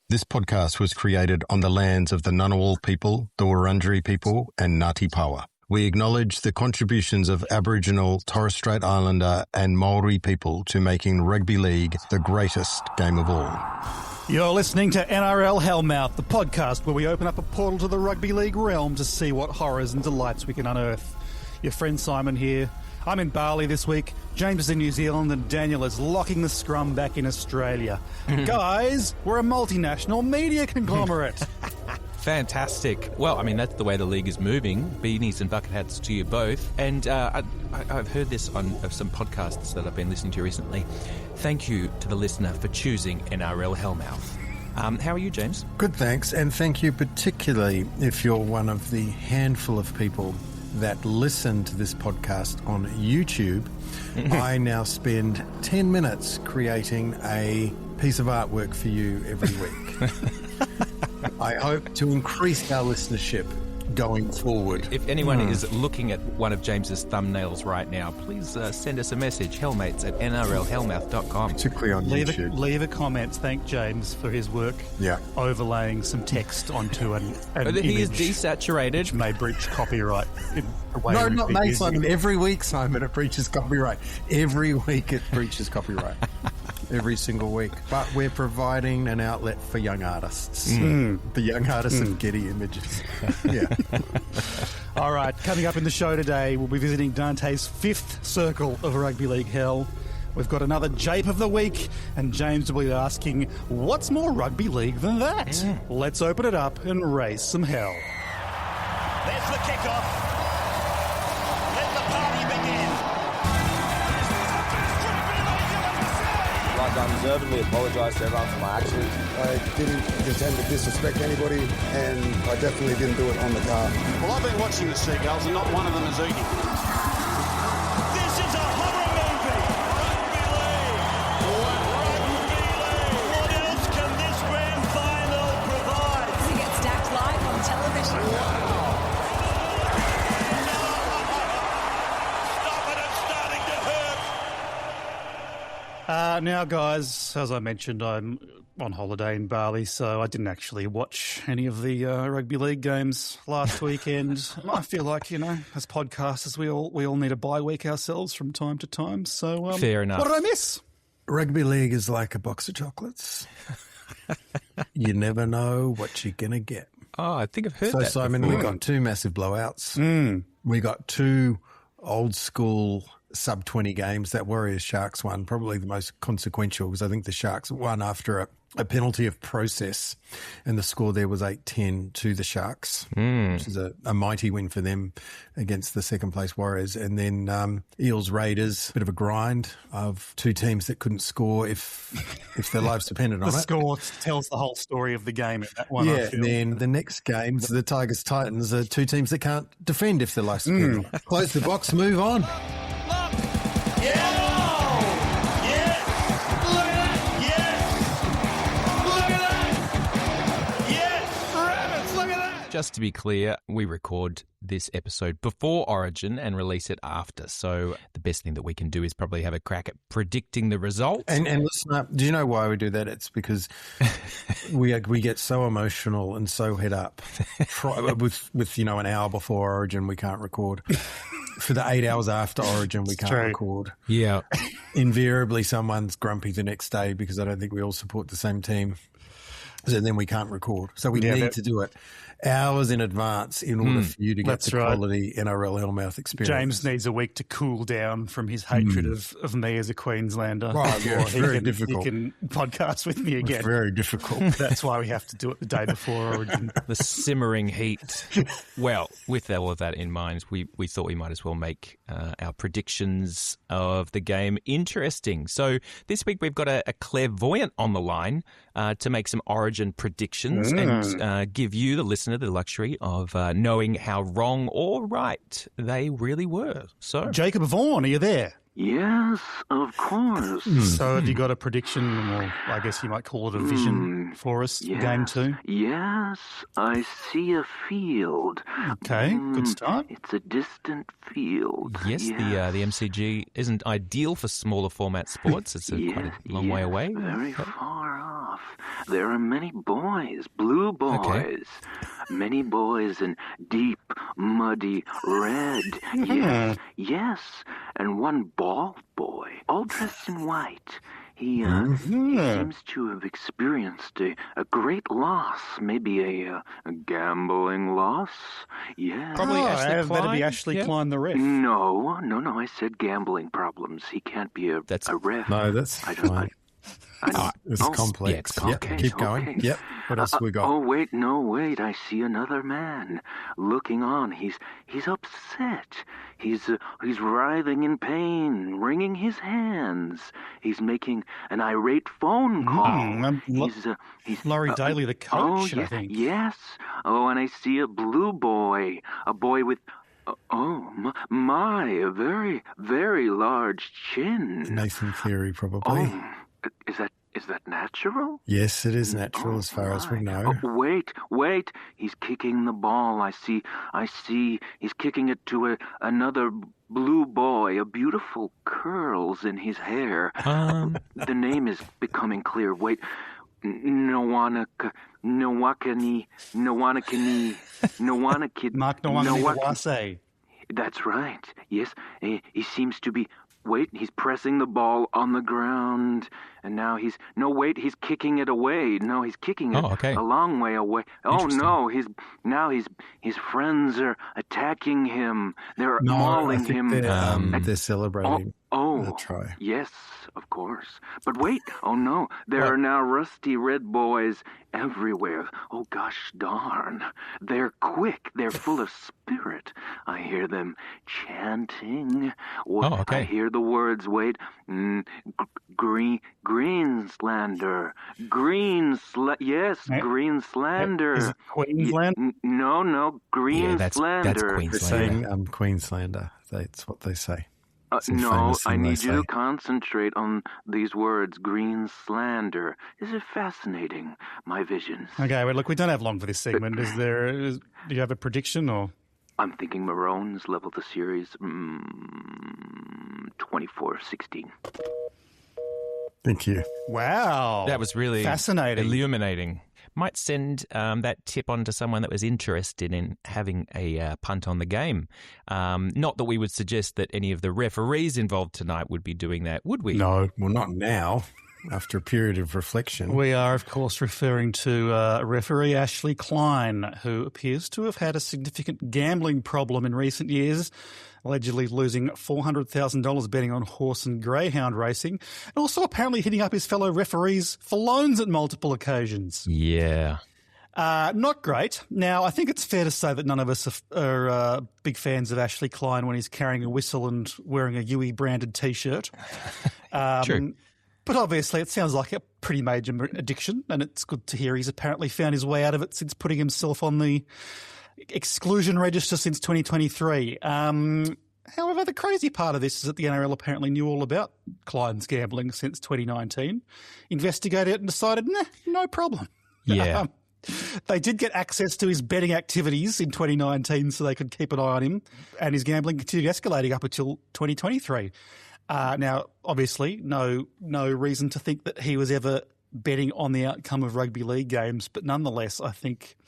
This podcast was created on the lands of the Ngunnawal people, the Wurundjeri people, and Ngāti Pawa. We acknowledge the contributions of Aboriginal, Torres Strait Islander, and Maori people to making rugby league the greatest game of all. You're listening to NRL Hellmouth, the podcast where we open up a portal to the rugby league realm to see what horrors and delights we can unearth. Your friend Simon here. I'm in Bali this week, James is in New Zealand, and Daniel is locking the scrum back in Australia. Guys, we're a multinational media conglomerate. Fantastic. Well, I mean, that's the way the league is moving. Beanies and bucket hats to you both. And I've heard this on some podcasts that I've been listening to recently. Thank you to the listener for choosing NRL Hellmouth. How are you, James? Good, thanks. And thank you particularly if you're one of the handful of people that listen to this podcast on YouTube. I now spend 10 minutes creating a piece of artwork for you every week. I hope to increase our listenership going forward. If anyone is looking at one of James's thumbnails right now, please send us a message, hellmates@nrlhellmouth.com. Particularly on YouTube. Leave a comment. Thank James for his work overlaying some text onto an image. He is desaturated. Which may breach copyright. No, not me, Simon. Every week, Simon, it breaches copyright. Every week it breaches copyright. Every single week. But we're providing an outlet for young artists. The young artists of Getty Images. Yeah. All right, coming up in the show today, we'll be visiting Dante's fifth circle of rugby league hell. We've got another Jape of the Week, and James will be asking, what's more rugby league than that? Let's open it up and raise some hell. There's the kickoff. Let the party begin. I undeservedly apologise to everyone for my actions. I didn't intend to disrespect anybody, and I definitely didn't do it on the car. Well, I've been watching the Seagulls, and not one of them is eating. This is a horror movie. Rugby league. What else can this grand final provide? To get stacked live on television. Stop it, it's starting to hurt. Now, guys, as I mentioned, I'm on holiday in Bali, so I didn't actually watch any of the rugby league games last weekend. I feel like, as podcasters, we all need a bye week ourselves from time to time. So, fair enough. What did I miss? Rugby league is like a box of chocolates. You never know what you're going to get. Oh, I think I've heard that. So, Simon, we got two massive blowouts. We got two old school sub-20 games. That Warriors-Sharks one, probably the most consequential, because I think the Sharks won after a penalty of process, and the score there was 8-10 to the Sharks, which is a mighty win for them against the second-place Warriors. And then Eels-Raiders, bit of a grind of two teams that couldn't score if their lives depended on it. The score tells the whole story of the game in that one, I feel. And then the next game, the Tigers-Titans, are two teams that can't defend if their lives depend on it. Close the box, move on. Just to be clear, we record this episode before Origin and release it after. So the best thing that we can do is probably have a crack at predicting the result. And listen up, do you know why we do that? It's because we get so emotional and so head up. with an hour before Origin, we can't record. For the 8 hours after Origin, we can't record. Yeah. Invariably, someone's grumpy the next day because I don't think we all support the same team. So then we can't record. So we need to do it hours in advance in order for you to get the quality NRL Hellmouth experience. James needs a week to cool down from his hatred of me as a Queenslander. Right, yeah, it's very difficult. He can podcast with me again. It's very difficult. That's why we have to do it the day before Origin. The simmering heat. Well, with all of that in mind, we thought we might as well make our predictions of the game interesting. So this week we've got a clairvoyant on the line to make some Origin predictions and give you, the listener, the luxury of knowing how wrong or right they really were. So, Jacob Vaughan, are you there? Yes, of course. So have you got a prediction, or I guess you might call it a vision for us, game two? Yes, I see a field. Okay, good start. It's a distant field. Yes, the MCG isn't ideal for smaller format sports. It's quite a long way away. Very far off. enough. There are many boys, blue boys. Okay. Many boys in deep, muddy red. Yes. And one bald boy, all dressed in white. He seems to have experienced a great loss, maybe a gambling loss. Yes. Probably Ashley Klein. That'd be Ashley Klein, the ref. No, I said gambling problems. He can't be a ref. No, that's fine. It's complex. Yeah, it's complex. Yep, keep going. Okay. Yep. What else have we got? Oh, wait. I see another man looking on. He's upset. He's writhing in pain, wringing his hands. He's making an irate phone call. He's Laurie Daly, the coach, I think. Yes. Oh, and I see a blue boy. A boy with... Oh, my, a very, very large chin. Nathan Cleary, probably. Oh, is that natural? Yes, it is natural as far as we know. Oh, wait. He's kicking the ball. I see. He's kicking it to another blue boy. A beautiful curls in his hair. The name is becoming clear. Wait. Mark Nwanakini. That's right. Yes, he seems to be... Wait, he's pressing the ball on the ground, and now he's kicking it away. No, he's kicking it a long way away. Oh no, his friends are attacking him. They're mauling him. They're celebrating. Oh, try. Yes, of course. But wait, oh no, there are now rusty red boys everywhere. Oh gosh darn. They're quick. They're full of spirit. I hear them chanting. I hear the words, Greenslander. Yes, Greenslander. Is it Queensland? No, Greenslander. That's Queensland. They're saying Queenslander. That's what they say. No, I need you to concentrate on these words. Greenslander. This is fascinating. My visions. Okay, well, look, we don't have long for this segment. Do you have a prediction or? I'm thinking Maroons level the series 24-16. Thank you. Wow. That was really fascinating. Illuminating. Might send that tip on to someone that was interested in having a punt on the game. Not that we would suggest that any of the referees involved tonight would be doing that, would we? No, well, not now, after a period of reflection. We are, of course, referring to referee Ashley Klein, who appears to have had a significant gambling problem in recent years, allegedly losing $400,000 betting on horse and greyhound racing, and also apparently hitting up his fellow referees for loans at multiple occasions. Yeah. Not great. Now, I think it's fair to say that none of us are big fans of Ashley Klein when he's carrying a whistle and wearing a Yui branded T-shirt. True. But obviously it sounds like a pretty major addiction, and it's good to hear he's apparently found his way out of it since putting himself on the exclusion register since 2023. However, the crazy part of this is that the NRL apparently knew all about Klein's gambling since 2019, investigated it and decided, no problem. Yeah. They did get access to his betting activities in 2019 so they could keep an eye on him, and his gambling continued escalating up until 2023. Now, obviously, no reason to think that he was ever betting on the outcome of rugby league games, but nonetheless, I think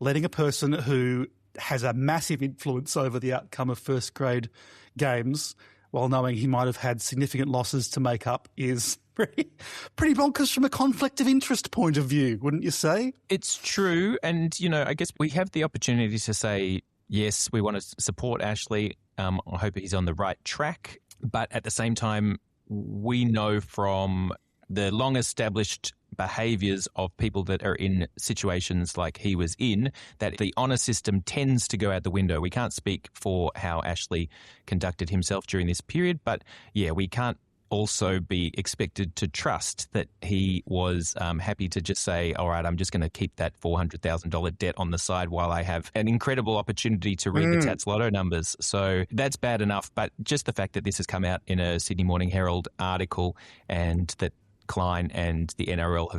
letting a person who has a massive influence over the outcome of first grade games while knowing he might have had significant losses to make up is pretty bonkers from a conflict of interest point of view, wouldn't you say? It's true. And, I guess we have the opportunity to say, yes, we want to support Ashley. I hope he's on the right track. But at the same time, we know from the long-established behaviours of people that are in situations like he was in that the honour system tends to go out the window. We can't speak for how Ashley conducted himself during this period, but yeah, we can't also be expected to trust that he was happy to just say, all right, I'm just going to keep that $400,000 debt on the side while I have an incredible opportunity to read the Tats Lotto numbers. So that's bad enough. But just the fact that this has come out in a Sydney Morning Herald article and that Klein and the NRL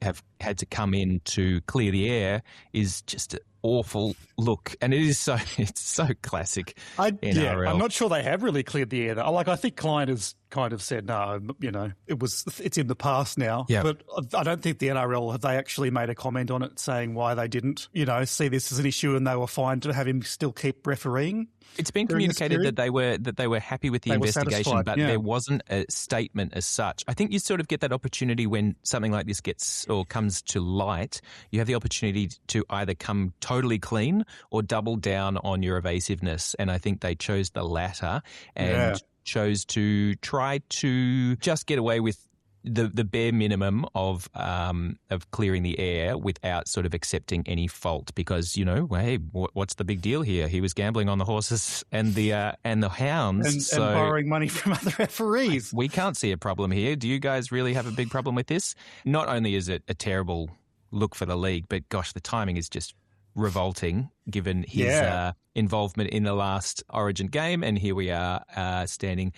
have had to come in to clear the air is just an awful look. And it's so classic NRL. I'm not sure they have really cleared the air. I think Klein has kind of said, no, it's in the past now. Yeah. But I don't think the NRL, have they actually made a comment on it saying why they didn't, see this as an issue and they were fine to have him still keep refereeing? It's been communicated that they were happy with the investigation, but there wasn't a statement as such. I think you sort of get that opportunity when something like this comes to light. You have the opportunity to either come totally clean or double down on your evasiveness, and I think they chose the latter and chose to try to just get away with the bare minimum of clearing the air without sort of accepting any fault, because hey, what's the big deal here? He was gambling on the horses and the hounds, and borrowing money from other referees. We can't see a problem here. Do you guys really have a big problem with this? Not only is it a terrible look for the league, but gosh, the timing is just revolting given his involvement in the last Origin game, and here we are standing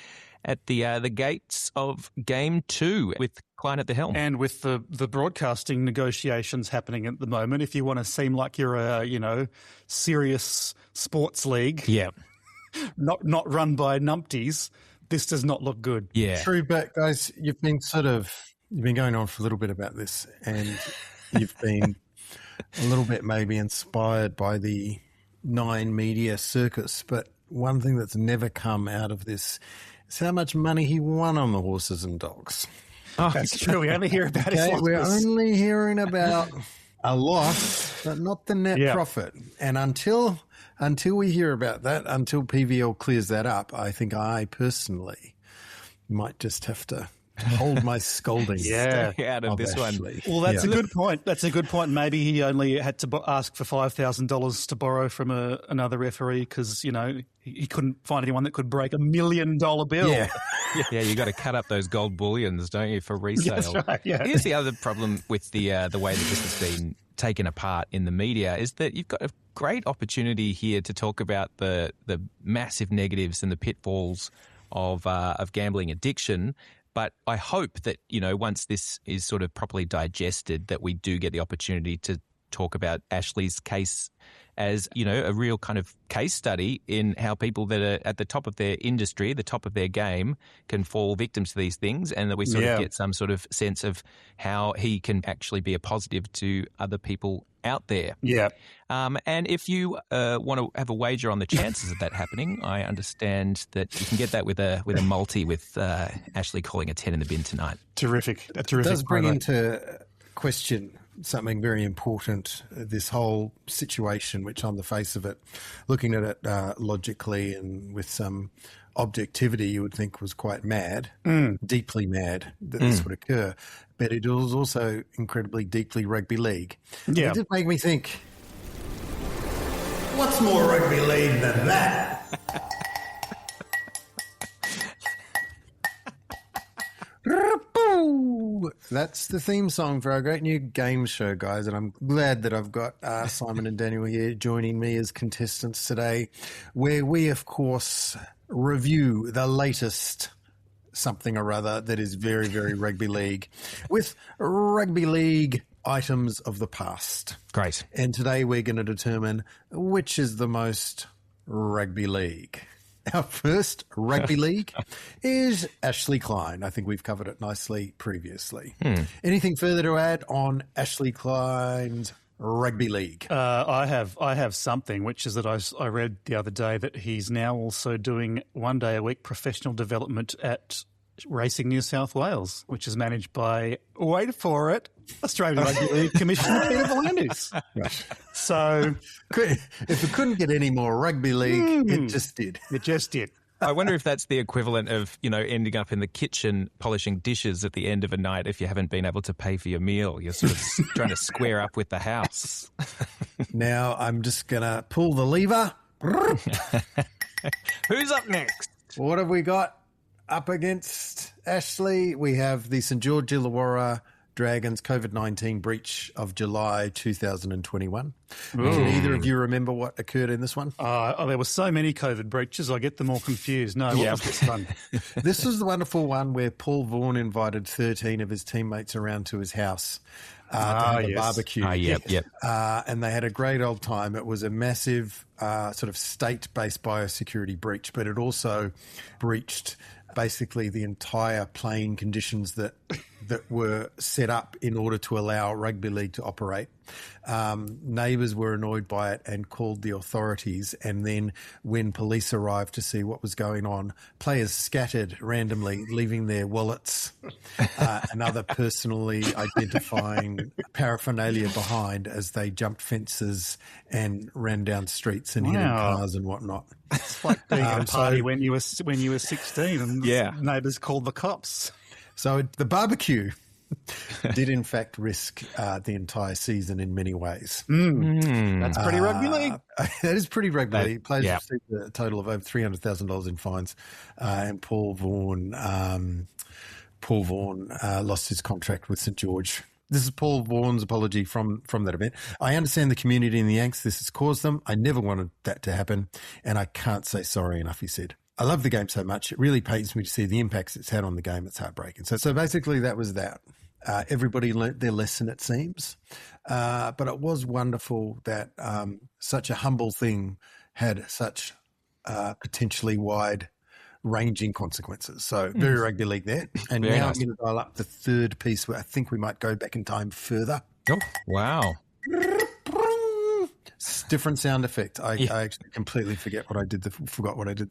at the gates of Game 2 with Klein at the helm. And with the broadcasting negotiations happening at the moment, if you want to seem like you're a, serious sports league, not run by numpties, this does not look good. Yeah. True, but guys, you've been going on for a little bit about this, and you've been a little bit maybe inspired by the Nine media circus, but one thing that's never come out of this is how much money he won on the horses and dogs. Oh, that's true. We only hear about his We're only hearing about a loss, but not the net profit. And until we hear about that, until PVL clears that up, I think I personally might just have to hold my scolding out of this Ashley. one. Well, that's a good point. That's a good point. Maybe he only had to ask for $5,000 to borrow from another referee because, he couldn't find anyone that could break $1 million bill. Yeah, you got to cut up those gold bullions, don't you, for resale? That's right, yeah. Here's the other problem with the way that this has been taken apart in the media is that you've got a great opportunity here to talk about the massive negatives and the pitfalls of gambling addiction. But I hope that, once this is sort of properly digested, that we do get the opportunity to talk about Ashley's case as, a real kind of case study in how people that are at the top of their industry, the top of their game, can fall victims to these things, and that we sort of get some sort of sense of how he can actually be a positive to other people out there. Yeah. And if you want to have a wager on the chances of that happening, I understand that you can get that with a multi with Ashley calling a 10 in the bin tonight. Terrific. It does bring into question something very important, this whole situation, which on the face of it, looking at it logically and with some objectivity, you would think was quite mad, deeply mad that this would occur. But it was also incredibly deeply rugby league. Yeah. It did make me think, what's more rugby league than that? That's the theme song for our great new game show, guys, and I'm glad that I've got Simon and Daniel here joining me as contestants today, where we, of course, review the latest something or other that is very, very rugby league with rugby league items of the past. Great. And today we're going to determine which is the most rugby league. Our first rugby league is Ashley Klein. I think we've covered it nicely previously. Anything further to add on Ashley Klein's rugby league? I have something, which is that I read the other day that he's now also doing 1 day a week professional development at Racing New South Wales, which is managed by, wait for it, Australian Rugby League Commissioner Peter V'landys. Right. So if it couldn't get any more rugby league, it just did. It just did. I wonder if that's the equivalent of, ending up in the kitchen polishing dishes at the end of a night if you haven't been able to pay for your meal. You're sort of trying to square up with the house. Now I'm just going to pull the lever. Who's up next? What have we got up against Ashley? We have the St George Illawarra Dragons COVID-19 breach of July 2021. Can either of you remember what occurred in this one? There were so many COVID breaches, I get them all confused. No, what was this one? This was the wonderful one where Paul Vaughan invited 13 of his teammates around to his house to have a barbecue. Yep. And they had a great old time. It was a massive sort of state-based biosecurity breach, but it also breached basically the entire playing conditions that were set up in order to allow rugby league to operate. Neighbours were annoyed by it and called the authorities. And then when police arrived to see what was going on, players scattered randomly, leaving their wallets and other personally identifying paraphernalia behind as they jumped fences and ran down streets and hit in cars and whatnot. It's like being at a party when you were 16 and neighbours called the cops. So the barbecue did in fact risk the entire season in many ways. That's pretty rugby league. That is pretty rugby league. Players received a total of over $300,000 in fines, and Paul Vaughan lost his contract with St George. This is Paul Vaughan's apology from that event. I understand the community and the angst this has caused them. I never wanted that to happen, and I can't say sorry enough, he said. I love the game so much. It really pains me to see the impacts it's had on the game. It's heartbreaking. So basically that was that. Everybody learnt their lesson, it seems. But it was wonderful that such a humble thing had such potentially wide-ranging consequences. So very rugby league there. And very now nice. I'm going to dial up the third piece where I think we might go back in time further. Oh, wow. Different sound effect. I actually completely forgot what I did the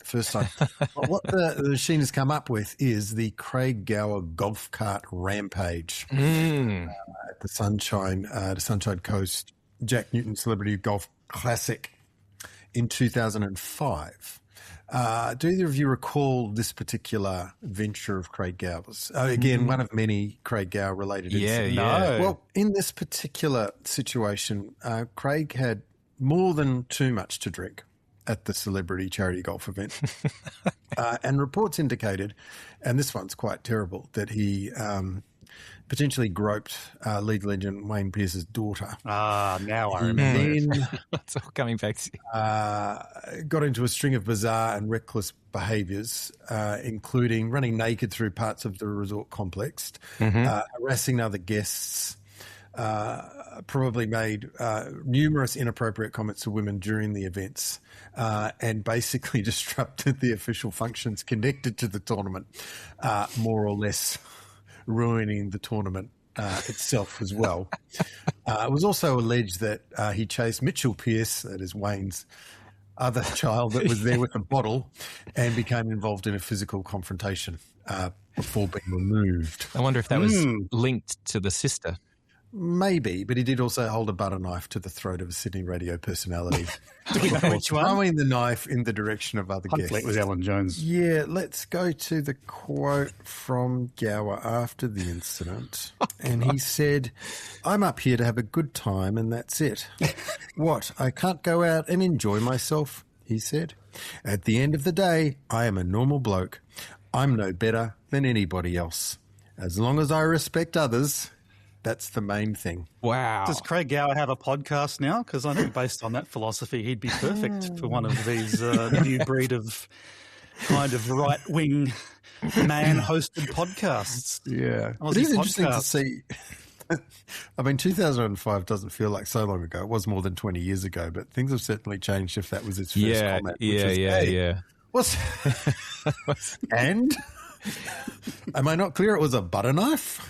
first time. But what the machine has come up with is the Craig Gower golf cart rampage at the Sunshine Coast Jack Newton Celebrity Golf Classic in 2005. Do either of you recall this particular venture of Craig Gower's? Again, one of many Craig Gower related incidents. No. Well, in this particular situation, Craig had more than too much to drink at the celebrity charity golf event. And reports indicated, and this one's quite terrible, that he potentially groped league legend Wayne Pearce's daughter. Now I remember. Then it's all coming back to you. Got into a string of bizarre and reckless behaviours, including running naked through parts of the resort complex, harassing other guests, probably made numerous inappropriate comments to women during the events, and basically disrupted the official functions connected to the tournament, more or less ruining the tournament itself as well. It was also alleged that he chased Mitchell Pearce, that is Wayne's other child that was there with a bottle, and became involved in a physical confrontation before being removed. I wonder if that was linked to the sister. Maybe, but he did also hold a butter knife to the throat of a Sydney radio personality. Do we know which one? Throwing the knife in the direction of other guests. Conflict with Alan Jones. Yeah, let's go to the quote from Gower after the incident. And he said, "I'm up here to have a good time and that's it. What, I can't go out and enjoy myself?" he said. "At the end of the day, I am a normal bloke. I'm no better than anybody else. As long as I respect others, that's the main thing." Wow. Does Craig Gower have a podcast now? Because I think based on that philosophy, he'd be perfect for one of these new breed of kind of right-wing man-hosted podcasts. Yeah. Aussie It is interesting to podcast. see. I mean, 2005 doesn't feel like so long ago. It was more than 20 years ago, but things have certainly changed if that was his first comment. Yeah. What's and? Am I not clear? It was a butter knife?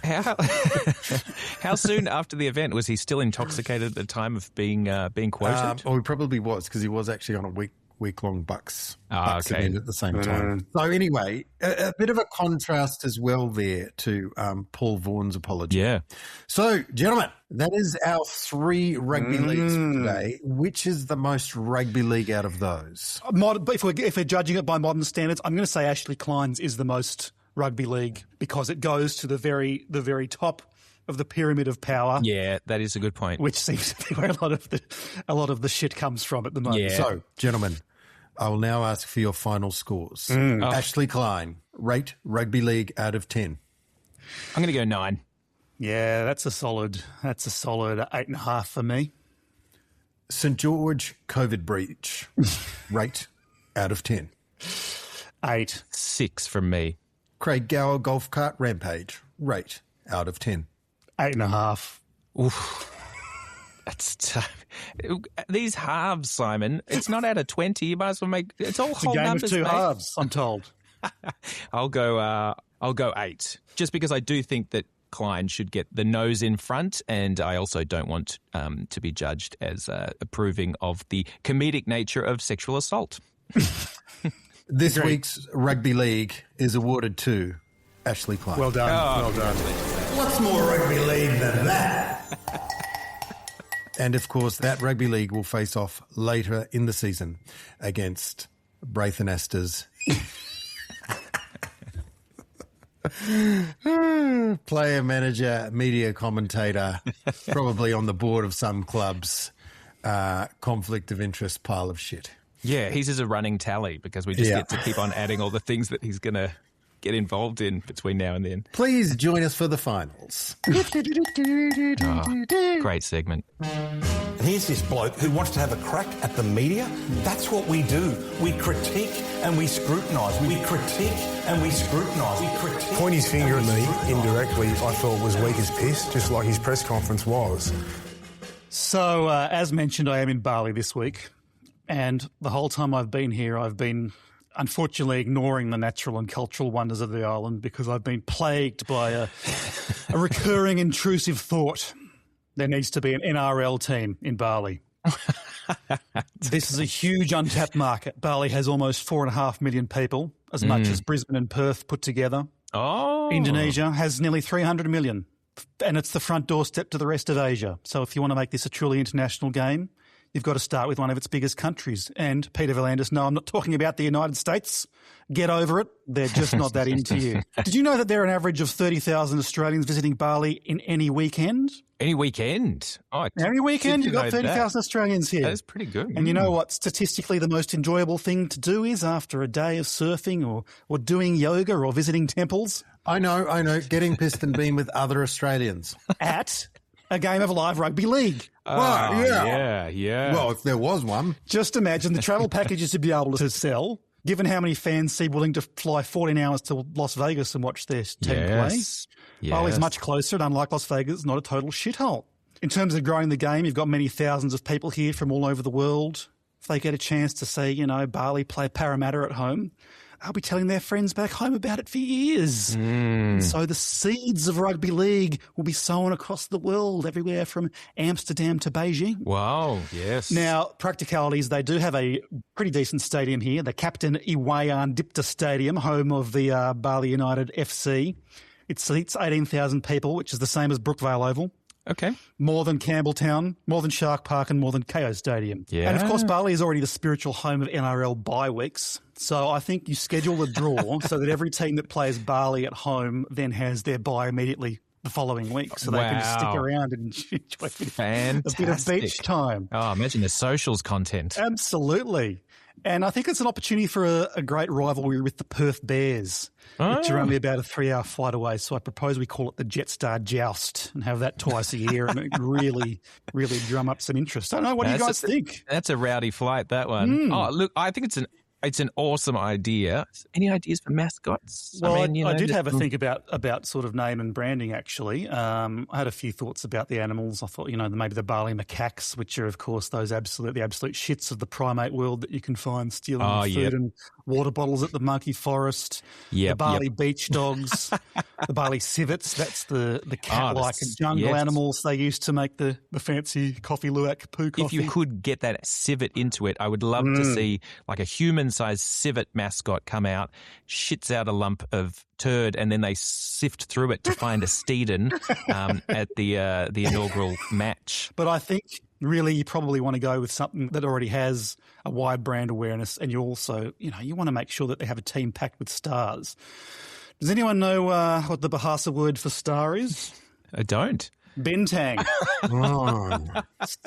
How soon after the event was he still intoxicated at the time of being quoted? He probably was, because he was actually on a week-long Bucks event at the same time. So anyway, a bit of a contrast as well there to Paul Vaughan's apology. Yeah. So, gentlemen, that is our 3 rugby leagues for today. Which is the most rugby league out of those? If we're judging it by modern standards, I'm going to say Ashley Klein's is the most rugby league because it goes to the very top of the pyramid of power. Yeah, that is a good point. Which seems to be where a lot of the shit comes from at the moment. Yeah. So, gentlemen, I will now ask for your final scores. Ashley Klein, rate rugby league out of 10. I'm going to go 9. Yeah, that's a solid 8.5 for me. St George COVID breach, rate out of 10. 8. 6 from me. Craig Gower golf cart rampage, rate out of 10. 8.5. Oof. That's tough. These halves, Simon, it's not out of 20. You might as well make it's all It's a whole game numbers, of 2 mate. halves, I'm told. I'll go 8, just because I do think that Klein should get the nose in front, and I also don't want to be judged as approving of the comedic nature of sexual assault. This week's Rugby League is awarded to Ashley Klein. Well done. Well done. What's more rugby league than that? And, of course, that Rugby League will face off later in the season against Braithen Astor's player, manager, media commentator, probably on the board of some club's conflict of interest pile of shit. Yeah, he's as a running tally because we just get to keep on adding all the things that he's going to get involved in between now and then. Please join us for the finals. Great segment. And here's this bloke who wants to have a crack at the media. That's what we do. We critique and we scrutinise. We critique and we scrutinise. We critique. Point his finger at me indirectly, I thought was weak as piss, just like his press conference was. So, as mentioned, I am in Bali this week. And the whole time I've been here, I've been unfortunately ignoring the natural and cultural wonders of the island because I've been plagued by a recurring intrusive thought. There needs to be an NRL team in Bali. This is a huge untapped market. Bali has almost 4.5 million people, as much as Brisbane and Perth put together. Oh. Indonesia has nearly 300 million, and it's the front doorstep to the rest of Asia. So if you want to make this a truly international game, you've got to start with one of its biggest countries. And Peter V'landys, no, I'm not talking about the United States. Get over it. They're just not that into you. Did you know that there are an average of 30,000 Australians visiting Bali in any weekend? Any weekend? Oh, Every weekend you've got 30,000 Australians here. That's pretty good. And you know what statistically the most enjoyable thing to do is after a day of surfing or doing yoga or visiting temples? I know. Getting pissed and being with other Australians. At a game of live rugby league. Yeah. Well, if there was one. Just imagine the travel packages to be able to sell, given how many fans seem willing to fly 14 hours to Las Vegas and watch their team play. Bali's much closer, and unlike Las Vegas, it's not a total shithole. In terms of growing the game, you've got many thousands of people here from all over the world. If they get a chance to say, Bali play Parramatta at home, they'll be telling their friends back home about it for years. And so the seeds of rugby league will be sown across the world, everywhere from Amsterdam to Beijing. Wow, yes. Now, practicalities, they do have a pretty decent stadium here, the Captain Iwayan Dipta Stadium, home of the Bali United FC. It seats 18,000 people, which is the same as Brookvale Oval. Okay. More than Campbelltown, more than Shark Park, and more than KO Stadium. Yeah. And, of course, Bali is already the spiritual home of NRL bye weeks. So I think you schedule a draw so that every team that plays Bali at home then has their bye immediately the following week so they can just stick around and enjoy a bit of beach time. Oh, imagine the socials content. Absolutely. And I think it's an opportunity for a great rivalry with the Perth Bears, which are only about a 3-hour flight away. So I propose we call it the Jetstar Joust and have that twice a year and it really drum up some interest. I don't know. What do you guys think? That's a rowdy flight, that one. Oh, look, I think it's an awesome idea. Any ideas for mascots? Well, I did have a think about sort of name and branding, actually. I had a few thoughts about the animals. I thought, maybe the Bali macaques, which are, of course, the absolute shits of the primate world that you can find stealing food and water bottles at the monkey forest. The Bali beach dogs, the Bali civets, that's the cat-like jungle animals they used to make the fancy coffee luwak poo coffee. If you could get that civet into it, I would love to see like a human-sized civet mascot come out, shits out a lump of turd, and then they sift through it to find a Steeden at the inaugural match. But I think really you probably want to go with something that already has a wide brand awareness, and you also, you want to make sure that they have a team packed with stars. Does anyone know what the Bahasa word for star is? I don't. Bintang.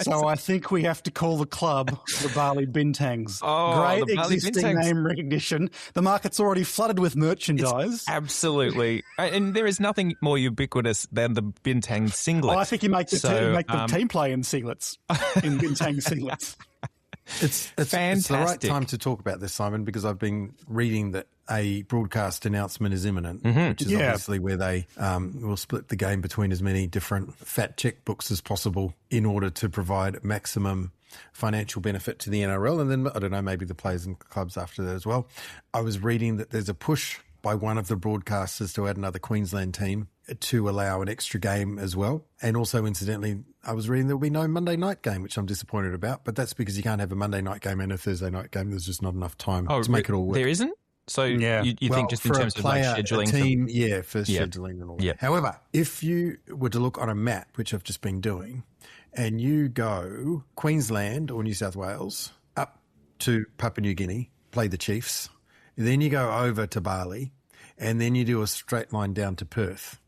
So I think we have to call the club the Bali Bintangs. Great existing name recognition. The market's already flooded with merchandise. Absolutely. And there is nothing more ubiquitous than the Bintang singlet. I think you make the team play in singlets, in Bintang singlets. It's fantastic. It's the right time to talk about this, Simon, because I've been reading that a broadcast announcement is imminent, which is obviously where they will split the game between as many different fat checkbooks as possible in order to provide maximum financial benefit to the NRL. And then, I don't know, maybe the players and clubs after that as well. I was reading that there's a push by one of the broadcasters to add another Queensland team to allow an extra game as well. And also, incidentally, I was reading there will be no Monday night game, which I'm disappointed about. But that's because you can't have a Monday night game and a Thursday night game. There's just not enough time to make it all work. There isn't? So you think just in terms of like scheduling? Team, scheduling and all that. However, if you were to look on a map, which I've just been doing, and you go Queensland or New South Wales up to Papua New Guinea, play the Chiefs, then you go over to Bali, and then you do a straight line down to Perth.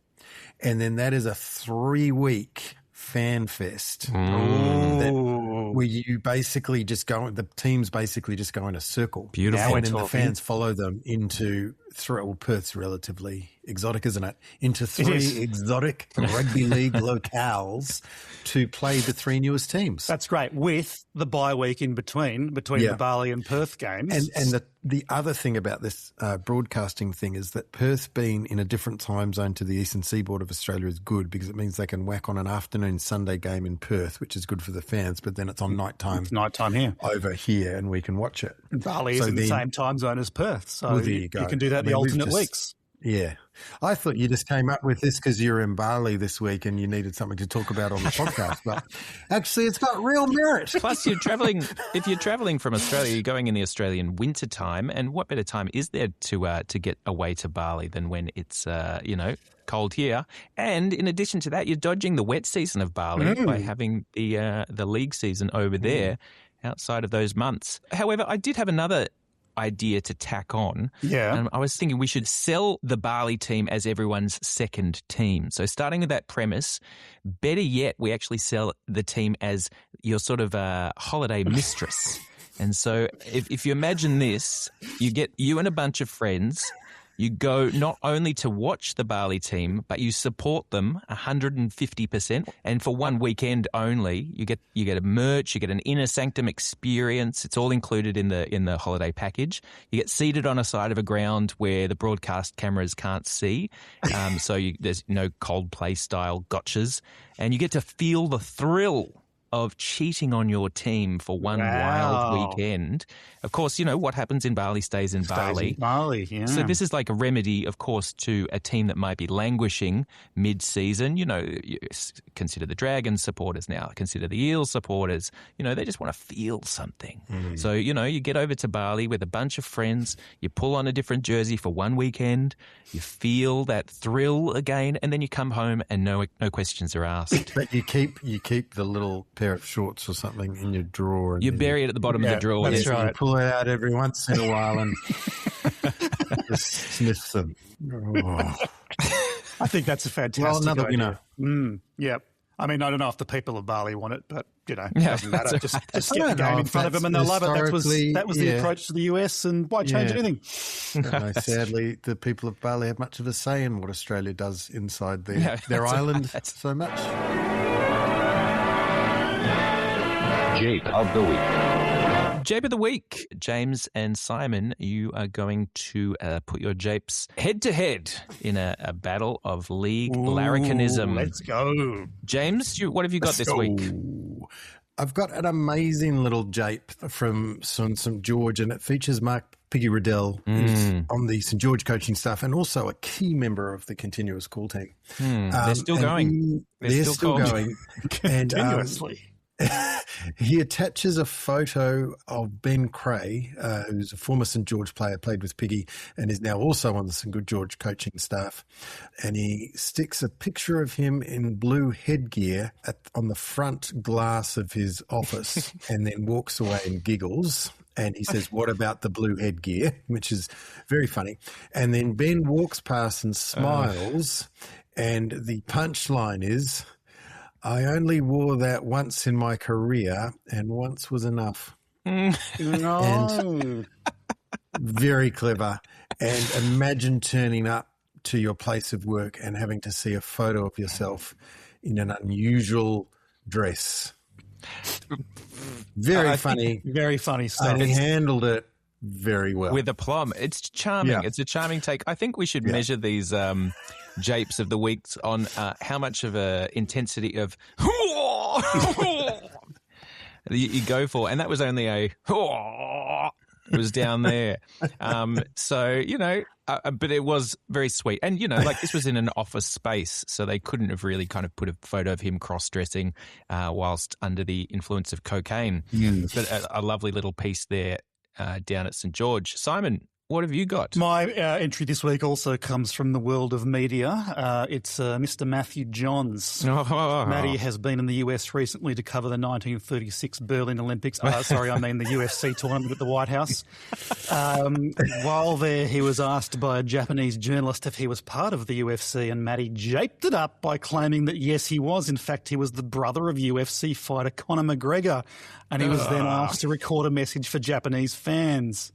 And then that is a 3-week fan fest where you basically just go, the teams basically just go in a circle. Beautiful. And then the fans follow them into Perth's relatively exotic, isn't it? Into 3 exotic rugby league locales to play the 3 newest teams. That's great. With the bye week in between the Bali and Perth games. And the other thing about this broadcasting thing is that Perth being in a different time zone to the eastern seaboard of Australia is good because it means they can whack on an afternoon Sunday game in Perth, which is good for the fans, but then it's on nighttime. It's nighttime here. Over here, and we can watch it. Bali is in the same time zone as Perth, so you can do that the alternate weeks. Yeah. I thought you just came up with this because you're in Bali this week and you needed something to talk about on the podcast, but actually it's got real merit. Plus, if you're travelling from Australia, you're going in the Australian winter time, and what better time is there to get away to Bali than when it's, cold here? And in addition to that, you're dodging the wet season of Bali by having the league season over there outside of those months. However, I did have another idea to tack on. Yeah. And I was thinking we should sell the Bali team as everyone's second team. So starting with that premise, better yet, we actually sell the team as your sort of holiday mistress. And so if you imagine this, you get you and a bunch of friends. You go not only to watch the Bali team, but you support them 150%. And for one weekend only, you get a merch, you get an inner sanctum experience. It's all included in the holiday package. You get seated on a side of a ground where the broadcast cameras can't see, so there's no Coldplay style gotchas, and you get to feel the thrill of cheating on your team for one wild weekend. Of course, what happens in Bali stays in Bali. Yeah. So this is like a remedy, of course, to a team that might be languishing mid-season. You consider the Dragons supporters now, consider the Eels supporters. They just want to feel something. So, you get over to Bali with a bunch of friends, you pull on a different jersey for one weekend, you feel that thrill again, and then you come home and no questions are asked. But you keep the little pair of shorts or something in your drawer. And you bury it at the bottom of the drawer. That's right. You pull it out every once in a while and just sniff them. Oh. I think that's a fantastic idea. Yep. I mean, I don't know if the people of Bali want it, but, it doesn't matter. Just get the game in front of them and they'll love it. That was the approach to the US, and why change anything? Sadly, the people of Bali have much of a say in what Australia does inside their island so much. Jape of the Week. Jape of the Week. James and Simon, you are going to put your japes head-to-head in a battle of league larrikinism. Let's go. James, what have you got this week? I've got an amazing little jape from St George, and it features Mark Piggy Riddell, who's on the St George coaching staff and also a key member of the continuous call team. They're still going. They're still going. Continuously. He attaches a photo of Ben Cray, who's a former St George player, played with Piggy, and is now also on the St George coaching staff. And he sticks a picture of him in blue headgear on the front glass of his office and then walks away and giggles. And he says, "What about the blue headgear?" which is very funny. And then Ben walks past and smiles, and the punchline is, "I only wore that once in my career, and once was enough." No. And very clever. And imagine turning up to your place of work and having to see a photo of yourself in an unusual dress. Very funny. Very funny stuff. And he handled it very well. With aplomb. It's charming. Yeah. It's a charming take. I think we should measure these japes of the weeks on how much of a intensity of you go for. And that was only it was down there. So, but it was very sweet. And, this was in an office space, so they couldn't have really kind of put a photo of him cross-dressing whilst under the influence of cocaine. But a lovely little piece there down at St. George. Simon, what have you got? My entry this week also comes from the world of media. It's Mr. Matthew Johns. Matty has been in the US recently to cover the 1936 Berlin Olympics. The UFC tournament at the White House. While there, he was asked by a Japanese journalist if he was part of the UFC, and Matty japed it up by claiming that, yes, he was. In fact, he was the brother of UFC fighter Conor McGregor, and he was then asked to record a message for Japanese fans.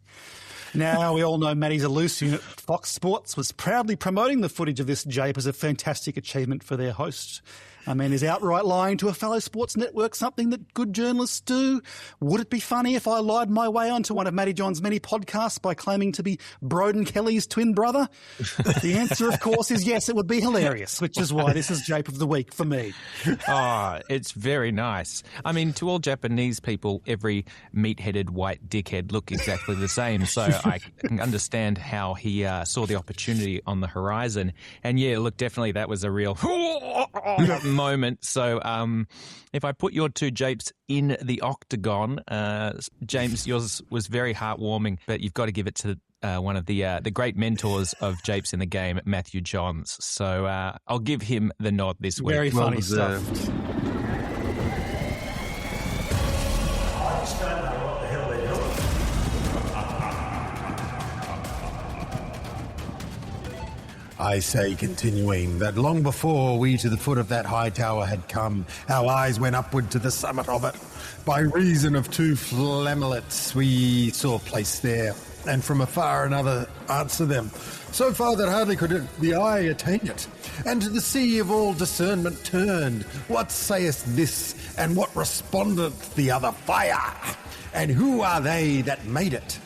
Now, we all know Matty's Aloose unit, Fox Sports, was proudly promoting the footage of this jape as a fantastic achievement for their host. I mean, is outright lying to a fellow sports network something that good journalists do? Would it be funny if I lied my way onto one of Matty John's many podcasts by claiming to be Broden Kelly's twin brother? The answer, of course, is yes, it would be hilarious, which is why this is Jape of the Week for me. It's very nice. I mean, to all Japanese people, every meat-headed white dickhead look exactly the same, so I can understand how he saw the opportunity on the horizon. And yeah, look, definitely that was a real moment. So if I put your two japes in the octagon, James, yours was very heartwarming, but you've got to give it to one of the great mentors of japes in the game, Matthew Johns. So I'll give him the nod this week. Very funny stuff. I say, continuing, that long before we to the foot of that high tower had come, our eyes went upward to the summit of it. By reason of two flamelets we saw placed there, and from afar another answer them, so far that hardly could the eye attain it. And to the sea of all discernment turned, what sayest this, and what respondeth the other? Fire! And who are they that made it?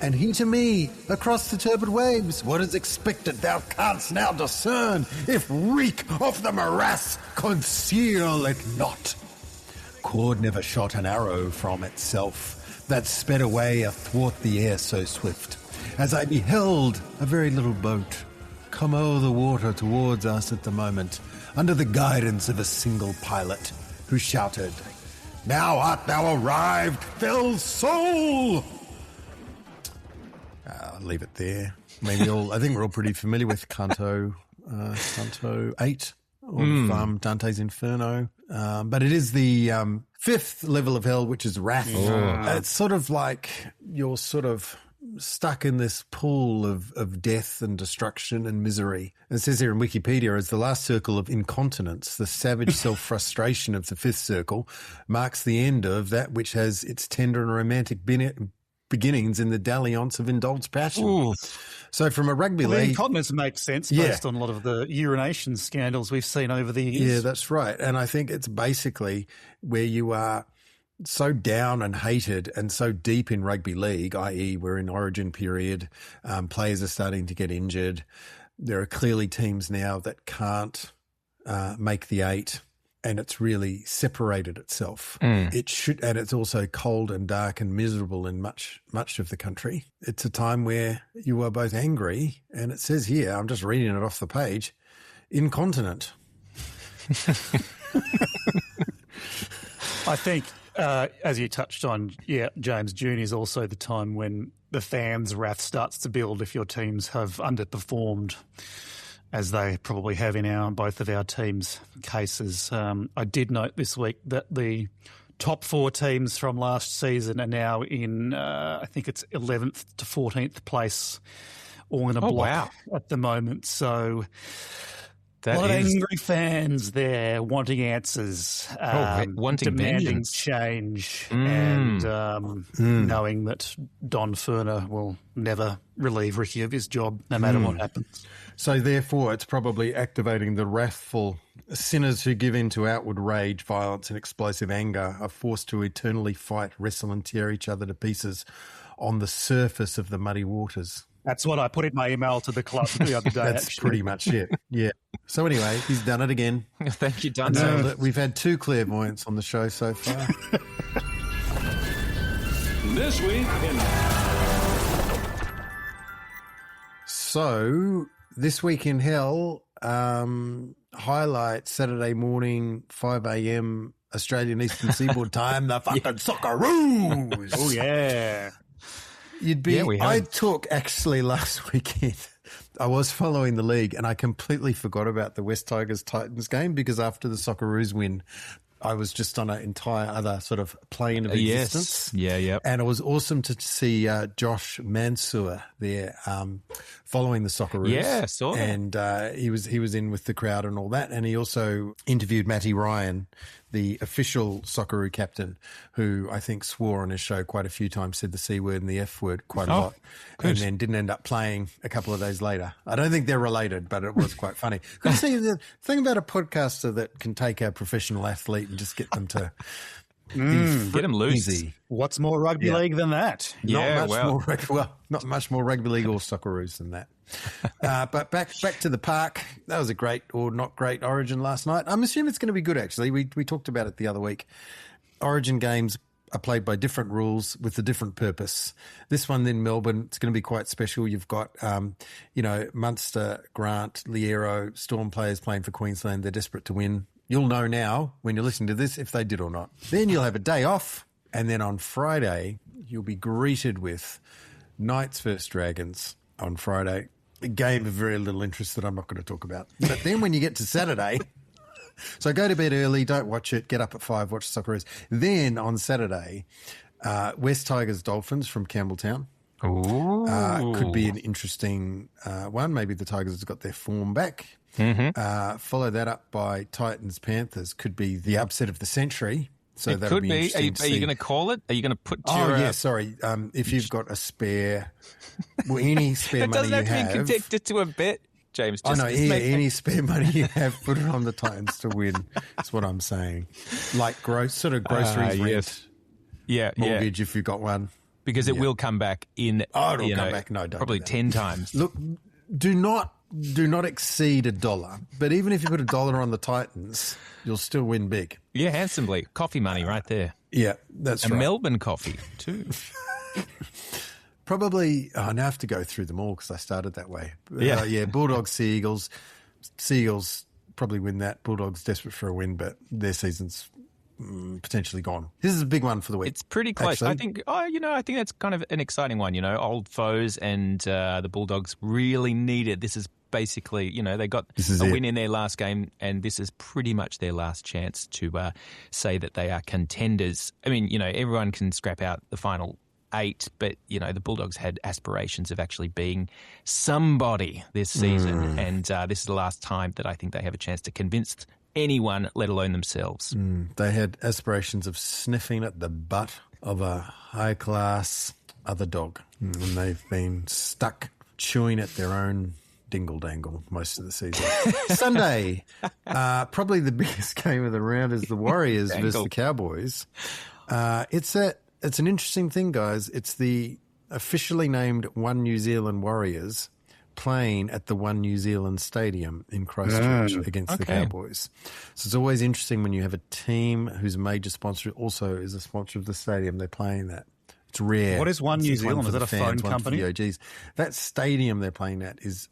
And he to me, across the turbid waves, what is expected thou canst now discern, if reek of the morass conceal it not. Cord never shot an arrow from itself, that sped away athwart the air so swift, as I beheld a very little boat come o'er the water towards us at the moment, under the guidance of a single pilot, who shouted, "Now art thou arrived, fell soul!" I'll leave it there. Maybe I think we're all pretty familiar with Canto 8 of Dante's Inferno. But it is the fifth level of hell, which is wrath. It's sort of like you're sort of stuck in this pool of death and destruction and misery. It says here in Wikipedia, as the last circle of incontinence, the savage self-frustration of the fifth circle marks the end of that which has its tender and romantic beginnings in the dalliance of indulged passion. Ooh. So from a rugby league... incontinence makes sense based on a lot of the urination scandals we've seen over the years. Yeah, that's right. And I think it's basically where you are so down and hated and so deep in rugby league, i.e. we're in origin period, players are starting to get injured. There are clearly teams now that can't make the 8. And it's really separated itself. It should, and it's also cold and dark and miserable in much of the country. It's a time where you are both angry, and it says here, I'm just reading it off the page, incontinent. I think, as you touched on, James, June is also the time when the fans' wrath starts to build if your teams have underperformed, as they probably have in both of our teams' cases. I did note this week that the top 4 teams from last season are now in, I think it's 11th to 14th place, all in a block at the moment. So a lot of angry fans there wanting answers, wanting demanding vengeance. Change, and knowing that Don Furner will never relieve Ricky of his job, no matter what happens. So therefore, it's probably activating the wrathful sinners who give in to outward rage, violence and explosive anger are forced to eternally fight, wrestle and tear each other to pieces on the surface of the muddy waters. That's what I put in my email to the club the other day. That's pretty much it, yeah. So anyway, he's done it again. Thank you, Dante. So we've had 2 clairvoyants on the show so far. This Week in... So, This Week in Hell, highlight Saturday morning, 5 a.m. Australian Eastern Seaboard time, the fucking Socceroos. Oh, yeah. I took, actually, last weekend, I was following the league and I completely forgot about the West Tigers Titans game because after the Socceroos win, I was just on an entire other sort of plane of existence. Yes. Yeah. And it was awesome to see Josh Mansour there following the Socceroos. Yeah, I saw that. And he was in with the crowd and all that. And he also interviewed Matty Ryan, the official Socceroo captain, who I think swore on his show quite a few times, said the C word and the F word quite a lot, and then didn't end up playing a couple of days later. I don't think they're related, but it was quite funny. See, the thing about a podcaster that can take a professional athlete and just get them to get them loose. Easy. What's more rugby league than that? Not much more rugby league or Socceroos than that. But back to the park. That was a great or not great Origin last night. I'm assuming it's going to be good, actually. We talked about it the other week. Origin games are played by different rules with a different purpose. This one in Melbourne, it's going to be quite special. You've got, Munster, Grant, Liero, Storm players playing for Queensland. They're desperate to win. You'll know now when you're listening to this if they did or not. Then you'll have a day off. And then on Friday, you'll be greeted with Knights versus Dragons on Friday. A game of very little interest that I'm not going to talk about. But then when you get to Saturday, so go to bed early, don't watch it, get up at 5, watch the Socceroos. Then on Saturday, West Tigers Dolphins from Campbelltown. Could be an interesting one. Maybe the Tigers have got their form back. Mm-hmm. Follow that up by Titans Panthers. Could be the upset of the century. So it could be. Are you going to call it? Are you going to put your... Oh, yeah, sorry. If you've got a spare... Well, any spare money you have... It doesn't have to be connected to a bet, James. I know, any spare money you have, put it on the Titans to win. That's what I'm saying. Like groceries, rent, mortgage if you've got one. Because it will come back in... Oh, it'll come back. No, don't probably 10 times. Look, do not exceed $1. But even if you put $1 on the Titans, you'll still win big. Yeah, handsomely. Coffee money right there. Yeah, that's right. And Melbourne coffee too. Probably, I now have to go through them all because I started that way. Yeah. Bulldogs, Seagulls. Seagulls probably win that. Bulldogs desperate for a win, but their season's potentially gone. This is a big one for the week. It's pretty close. Actually. I think that's kind of an exciting one. Old foes and the Bulldogs really need it. This is basically, they got a win in their last game, and this is pretty much their last chance to say that they are contenders. I mean, everyone can scrap out the final 8, but, the Bulldogs had aspirations of actually being somebody this season, and this is the last time that I think they have a chance to convince anyone, let alone themselves. They had aspirations of sniffing at the butt of a high-class other dog, and they've been stuck chewing at their own dingle-dangle most of the season. Sunday, probably the biggest game of the round is the Warriors versus the Cowboys. It's an interesting thing, guys. It's the officially named One New Zealand Warriors playing at the One New Zealand Stadium in Christchurch against the Cowboys. So it's always interesting when you have a team whose major sponsor also is a sponsor of the stadium. They're playing that. It's rare. What is One New Zealand? Is that a phone company? OGs. That stadium they're playing at is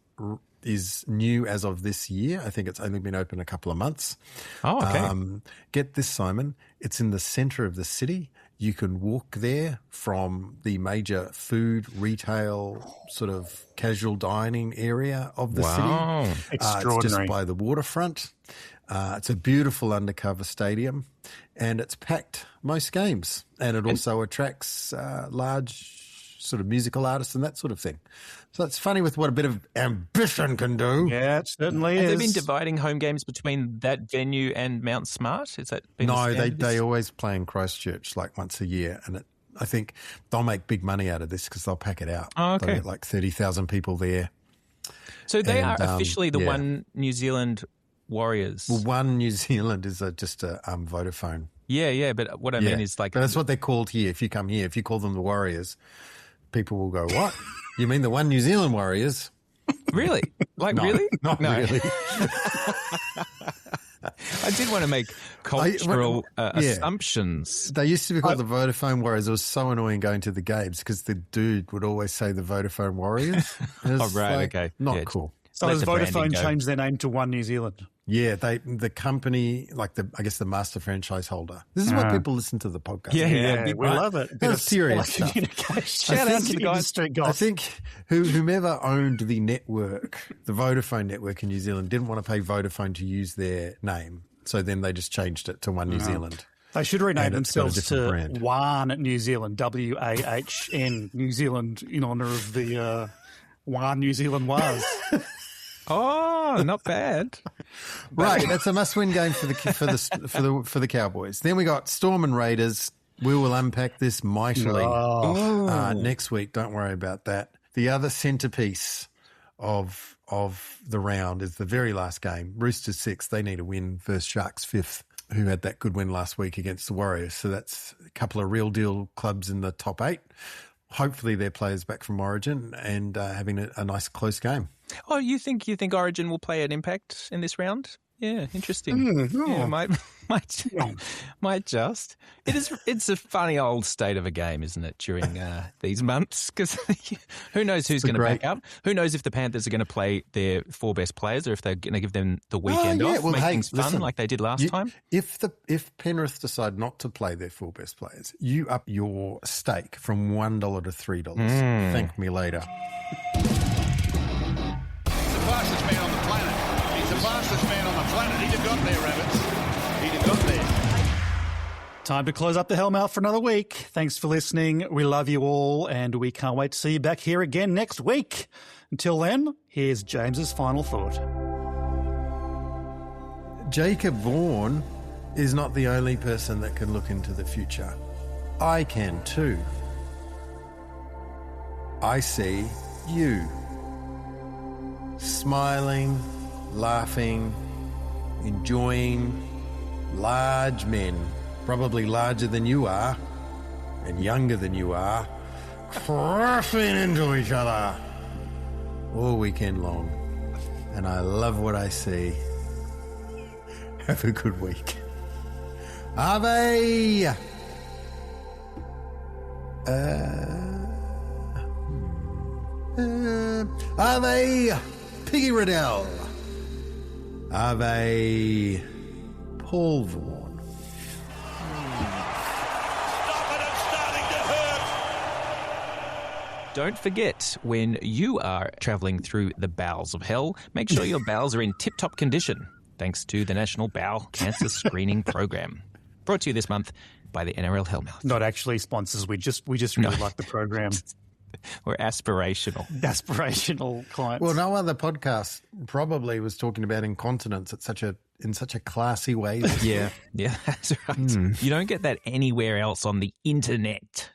new as of this year. I think it's only been open a couple of months. Oh, okay. Get this, Simon. It's in the centre of the city. You can walk there from the major food, retail, sort of casual dining area of the city. Extraordinary. It's just by the waterfront. It's a beautiful undercover stadium, and it's packed most games. And it also attracts large sort of musical artists and that sort of thing. So it's funny with what a bit of ambition can do. Yeah, it certainly Have is. they been dividing home games between that venue and Mount Smart? Is that been No, they always play in Christchurch like once a year, and I think they'll make big money out of this because they'll pack it out. Oh, okay. They'll get like 30,000 people there. So they are officially the One New Zealand Warriors. Well, One New Zealand is just a Vodafone. Yeah, but what I mean is like... But that's what they're called here. If you come here, if you call them the Warriors, people will go, what? You mean the One New Zealand Warriors? Really? No, really? Not really. I did want to make cultural assumptions. They used to be called the Vodafone Warriors. It was so annoying going to the games because the dude would always say the Vodafone Warriors. Oh, right, okay. Not cool. So has Vodafone changed their name to One New Zealand? Yeah, the company, I guess the master franchise holder. This is why people listen to the podcast. Yeah, we love it. Bit of serious stuff. Shout out to the industry guys. I think whomever owned the network, the Vodafone network in New Zealand, didn't want to pay Vodafone to use their name. So then they just changed it to One New Zealand. They should rename themselves to brand. WAHN New Zealand, WAHN New Zealand, in honour of the WAHN New Zealand was. Oh, not bad. Right, that's a must-win game for the Cowboys. Then we got Storm and Raiders. We will unpack this mightily next week. Don't worry about that. The other centrepiece of the round is the very last game. Roosters 6. They need a win versus Sharks 5th, who had that good win last week against the Warriors. So that's a couple of real deal clubs in the top 8. Hopefully their players back from Origin and having a nice close game. Oh, you think Origin will play an impact in this round? Yeah, interesting. Yeah, might just. It's a funny old state of a game, isn't it, during these months? Because who knows who's going to back up? Who knows if the Panthers are going to play their 4 best players or if they're going to give them the weekend off, make things fun like they did last time? If Penrith decide not to play their 4 best players, you up your stake from $1 to $3. Thank me later. Fastest man on the planet. He's the fastest man on the planet. He'd have got there, Rabbits. He'd have got there. Time to close up the Hellmouth for another week. Thanks for listening. We love you all, and we can't wait to see you back here again next week. Until then, here's James's final thought. Jacob Vaughan is not the only person that can look into the future. I can too. I see you. Smiling, laughing, enjoying large men, probably larger than you are and younger than you are, crashing into each other all weekend long. And I love what I see. Have a good week. Ave! Ave! Piggy Riddell. Ave Paul Vaughan. Stop it, it's starting to hurt. Don't forget, when you are travelling through the bowels of hell, make sure your bowels are in tip-top condition, thanks to the National Bowel Cancer Screening Program. Brought to you this month by the NRL Hellmouth. Not actually sponsors. We just really like the program. We're aspirational. Aspirational clients. Well, no other podcast probably was talking about incontinence in such a classy way. Yeah, that's right. You don't get that anywhere else on the internet.